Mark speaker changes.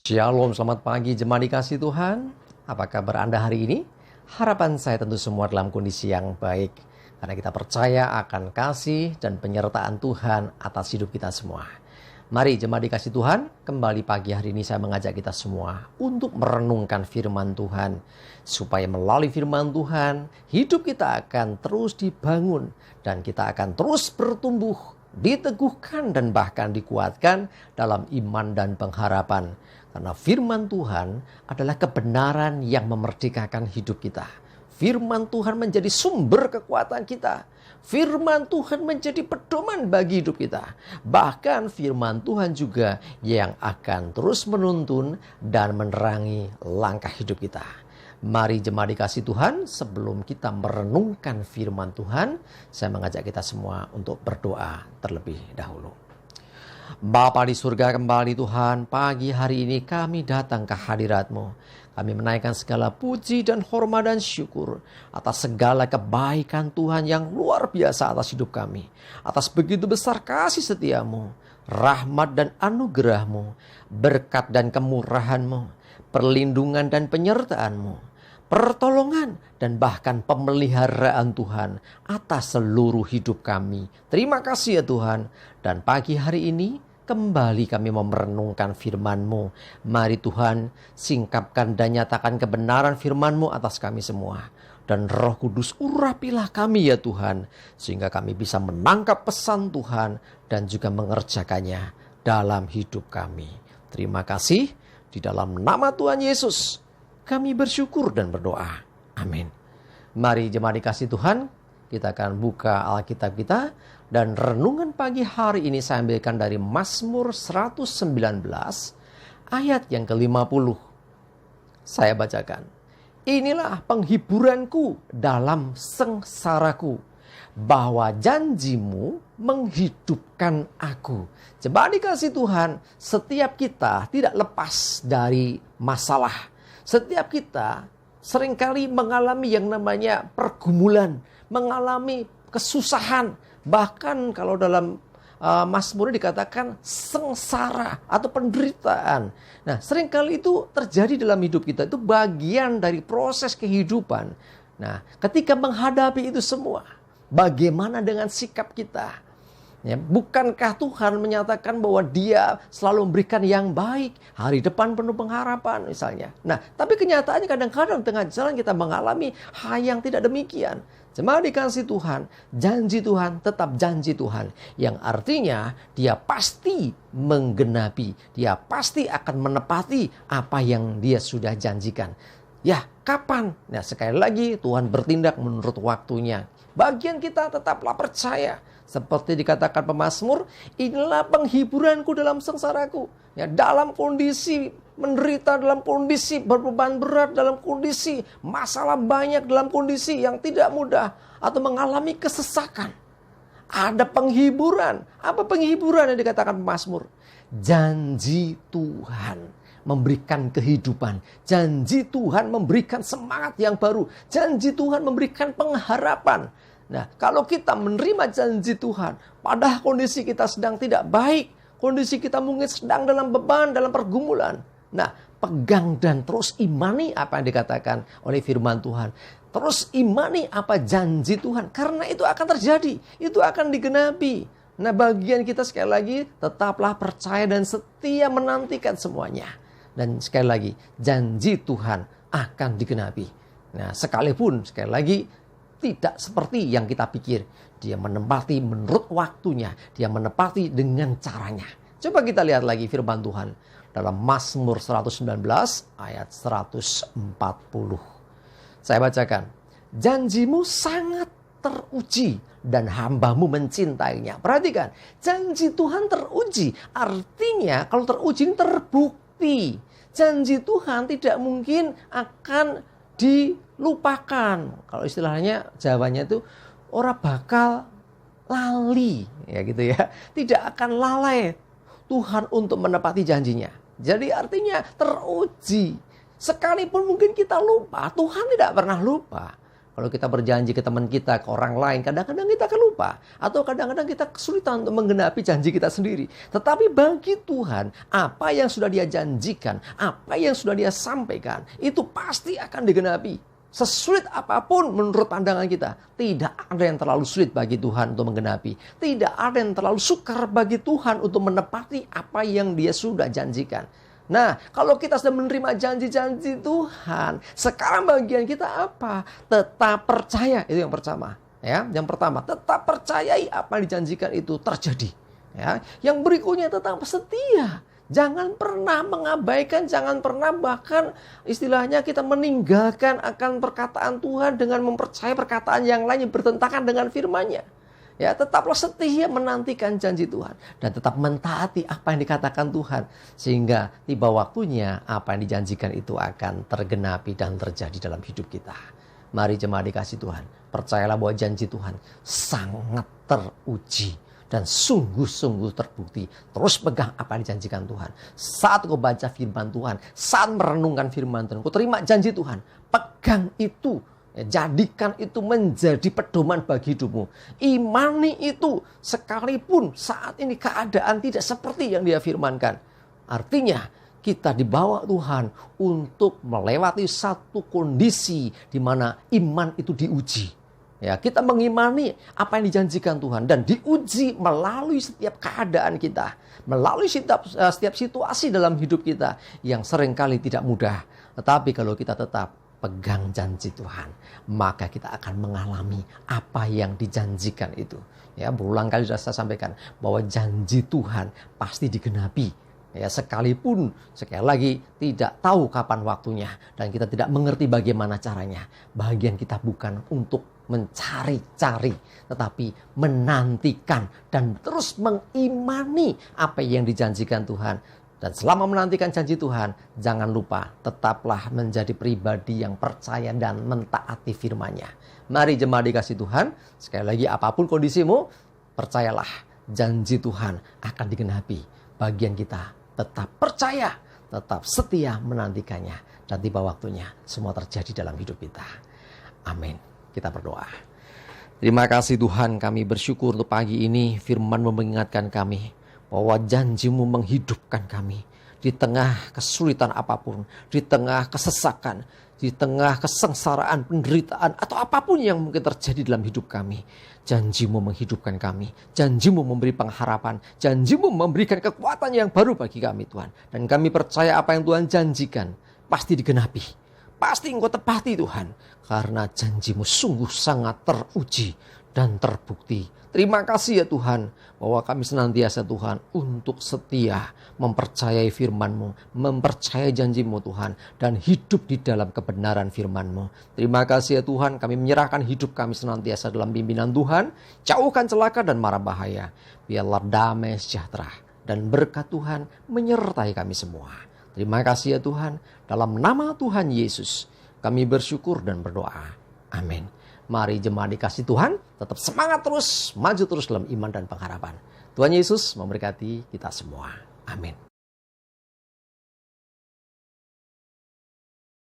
Speaker 1: Shalom, selamat pagi jemaat dikasih Tuhan. Apa kabar Anda hari ini? Harapan saya tentu semua dalam kondisi yang baik. Karena kita percaya akan kasih dan penyertaan Tuhan atas hidup kita semua. Mari jemaat dikasih Tuhan, kembali pagi hari ini saya mengajak kita semua untuk merenungkan firman Tuhan. Supaya melalui firman Tuhan, hidup kita akan terus dibangun dan kita akan terus bertumbuh, diteguhkan dan bahkan dikuatkan dalam iman dan pengharapan. Karena firman Tuhan adalah kebenaran yang memerdekakan hidup kita. Firman Tuhan menjadi sumber kekuatan kita. Firman Tuhan menjadi pedoman bagi hidup kita. Bahkan firman Tuhan juga yang akan terus menuntun dan menerangi langkah hidup kita. Mari jemaat dikasih Tuhan, sebelum kita merenungkan firman Tuhan, saya mengajak kita semua untuk berdoa terlebih dahulu. Bapa di surga, kembali Tuhan, pagi hari ini kami datang ke hadirat-Mu. Kami menaikkan segala puji dan hormat dan syukur atas segala kebaikan Tuhan yang luar biasa atas hidup kami. Atas begitu besar kasih setia-Mu, rahmat dan anugerah-Mu, berkat dan kemurahan-Mu, perlindungan dan penyertaan-Mu, pertolongan dan bahkan pemeliharaan Tuhan atas seluruh hidup kami. Terima kasih ya Tuhan. Dan pagi hari ini kembali kami merenungkan firman-Mu. Mari Tuhan, singkapkan dan nyatakan kebenaran firman-Mu atas kami semua. Dan Roh Kudus urapilah kami ya Tuhan, sehingga kami bisa menangkap pesan Tuhan dan juga mengerjakannya dalam hidup kami. Terima kasih, di dalam nama Tuhan Yesus kami bersyukur dan berdoa. Amin. Mari jemaat dikasih Tuhan, kita akan buka Alkitab kita. Dan renungan pagi hari ini saya ambilkan dari Mazmur 119 ayat yang ke-50. Saya bacakan. Inilah penghiburanku dalam sengsaraku, bahwa janji-Mu menghidupkan aku. Jemaat dikasih Tuhan, setiap kita tidak lepas dari masalah. Setiap kita seringkali mengalami yang namanya pergumulan, mengalami kesusahan. Bahkan kalau dalam Mazmur dikatakan sengsara atau penderitaan. Nah, seringkali itu terjadi dalam hidup kita. Itu bagian dari proses kehidupan. Nah, ketika menghadapi itu semua, bagaimana dengan sikap kita? Ya, bukankah Tuhan menyatakan bahwa Dia selalu memberikan yang baik, hari depan penuh pengharapan misalnya. Nah, tapi kenyataannya kadang-kadang tengah jalan kita mengalami hal yang tidak demikian. Jemaat dikasih Tuhan, janji Tuhan tetap janji Tuhan. Yang artinya Dia pasti menggenapi, Dia pasti akan menepati apa yang Dia sudah janjikan. Ya, kapan? Nah, sekali lagi Tuhan bertindak menurut waktunya. Bagian kita tetaplah percaya. Seperti dikatakan pemazmur, inilah penghiburanku dalam sengsaraku. Ya, dalam kondisi menderita, dalam kondisi berbeban berat, dalam kondisi masalah banyak, dalam kondisi yang tidak mudah, atau mengalami kesesakan. Ada penghiburan. Apa penghiburan yang dikatakan pemazmur? Janji Tuhan memberikan kehidupan. Janji Tuhan memberikan semangat yang baru. Janji Tuhan memberikan pengharapan. Nah, kalau kita menerima janji Tuhan, pada kondisi kita sedang tidak baik, kondisi kita mungkin sedang dalam beban, dalam pergumulan. Nah, pegang dan terus imani apa yang dikatakan oleh firman Tuhan. Terus imani apa janji Tuhan, karena itu akan terjadi, itu akan digenapi. Nah, bagian kita sekali lagi, tetaplah percaya dan setia menantikan semuanya. Dan sekali lagi, janji Tuhan akan digenapi. Nah, sekalipun sekali lagi, tidak seperti yang kita pikir. Dia menempati menurut waktunya. Dia menepati dengan caranya. Coba kita lihat lagi firman Tuhan. Dalam Mazmur 119 ayat 140. Saya bacakan. Janji-Mu sangat teruji dan hamba-Mu mencintainya. Perhatikan. Janji Tuhan teruji. Artinya kalau teruji terbukti. Janji Tuhan tidak mungkin akan dilupakan. Kalau istilahnya Jawanya itu ora bakal lali, ya gitu ya. Tidak akan lalai Tuhan untuk menepati janjinya. Jadi artinya teruji. Sekalipun mungkin kita lupa, Tuhan tidak pernah lupa. Kalau kita berjanji ke teman kita, ke orang lain, kadang-kadang kita akan lupa. Atau kadang-kadang kita kesulitan untuk menggenapi janji kita sendiri. Tetapi bagi Tuhan, apa yang sudah Dia janjikan, apa yang sudah Dia sampaikan, itu pasti akan digenapi. Sesulit apapun menurut pandangan kita, tidak ada yang terlalu sulit bagi Tuhan untuk menggenapi. Tidak ada yang terlalu sukar bagi Tuhan untuk menepati apa yang Dia sudah janjikan. Nah, kalau kita sudah menerima janji-janji Tuhan, sekarang bagian kita apa? Tetap percaya, itu yang pertama. Ya, yang pertama, tetap percayai apa yang dijanjikan itu terjadi. Ya, yang berikutnya tetap setia. Jangan pernah mengabaikan, jangan pernah bahkan istilahnya kita meninggalkan akan perkataan Tuhan dengan mempercayai perkataan yang lain yang bertentangan dengan firman-Nya. Ya, tetaplah setia menantikan janji Tuhan dan tetap mentaati apa yang dikatakan Tuhan sehingga tiba waktunya apa yang dijanjikan itu akan tergenapi dan terjadi dalam hidup kita. Mari jemaat dikasih Tuhan, percayalah bahwa janji Tuhan sangat teruji dan sungguh-sungguh terbukti. Terus pegang apa yang dijanjikan Tuhan. Saat kau baca firman Tuhan, saat merenungkan firman Tuhan, kau terima janji Tuhan, pegang itu. Jadikan itu menjadi pedoman bagi hidupmu. Imani itu sekalipun saat ini keadaan tidak seperti yang Dia firmankan. Artinya kita dibawa Tuhan untuk melewati satu kondisi di mana iman itu diuji. Ya, kita mengimani apa yang dijanjikan Tuhan dan diuji melalui setiap keadaan kita, melalui setiap situasi dalam hidup kita yang seringkali tidak mudah. Tetapi kalau kita tetap pegang janji Tuhan, maka kita akan mengalami apa yang dijanjikan itu. Ya, berulang kali sudah saya sampaikan bahwa janji Tuhan pasti digenapi. Ya, sekalipun sekali lagi tidak tahu kapan waktunya dan kita tidak mengerti bagaimana caranya. Bagian kita bukan untuk mencari-cari, tetapi menantikan dan terus mengimani apa yang dijanjikan Tuhan. Dan selama menantikan janji Tuhan, jangan lupa tetaplah menjadi pribadi yang percaya dan mentaati firman-Nya. Mari jemaat dikasih Tuhan, sekali lagi apapun kondisimu, percayalah janji Tuhan akan digenapi. Bagian kita tetap percaya, tetap setia menantikannya. Dan tiba waktunya semua terjadi dalam hidup kita. Amin. Kita berdoa. Terima kasih Tuhan, kami bersyukur untuk pagi ini firman-Mu mengingatkan kami bahwa janji-Mu menghidupkan kami di tengah kesulitan apapun, di tengah kesesakan, di tengah kesengsaraan, penderitaan atau apapun yang mungkin terjadi dalam hidup kami. Janji-Mu menghidupkan kami, janji-Mu memberi pengharapan, janji-Mu memberikan kekuatan yang baru bagi kami Tuhan. Dan kami percaya apa yang Tuhan janjikan pasti digenapi. Pasti Engkau tepati Tuhan, karena janji-Mu sungguh sangat teruji dan terbukti. Terima kasih ya Tuhan, bahwa kami senantiasa Tuhan untuk setia mempercayai firman-Mu, mempercayai janji-Mu Tuhan, dan hidup di dalam kebenaran firman-Mu. Terima kasih ya Tuhan, kami menyerahkan hidup kami senantiasa dalam pimpinan Tuhan, jauhkan celaka dan mara bahaya. Biarlah damai sejahtera dan berkat Tuhan menyertai kami semua. Terima kasih ya Tuhan, dalam nama Tuhan Yesus kami bersyukur dan berdoa. Amin. Mari jemaat dikasih Tuhan, tetap semangat terus, maju terus dalam iman dan pengharapan. Tuhan Yesus memberkati kita semua. Amin.